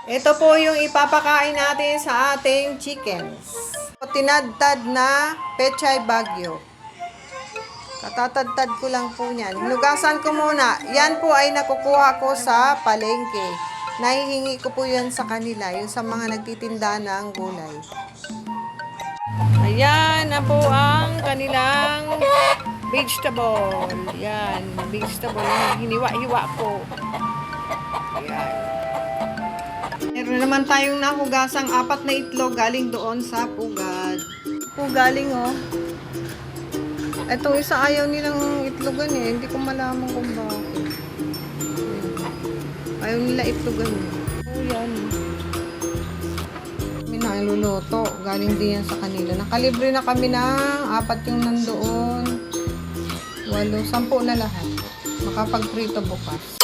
Ito po yung ipapakain natin sa ating chickens. Tinadtad na pechay bagyo. Katatadtad ko lang po yan. Hinugasan ko muna. Yan po ay nakukuha ko sa palengke. Nahihingi ko po yan sa kanila, yung sa mga nagtitinda ng gulay. Ayan na po ang kanilang vegetable. Yan, vegetable. Hiniwa-hiwa ko. Ayan. Meron naman tayong nahugasang 4 na itlog galing doon sa pugad. Po galing oh. Itong isa ayaw nilang itlogan eh. Hindi ko malaman kung bakit. Ayaw nila itlogan eh. Oh yan. Kami na iluluto. Galing din yan sa kanila. Nakalibre na kami ng 4 yung nandoon. 8, 10 na lahat. Makapagprito bukas.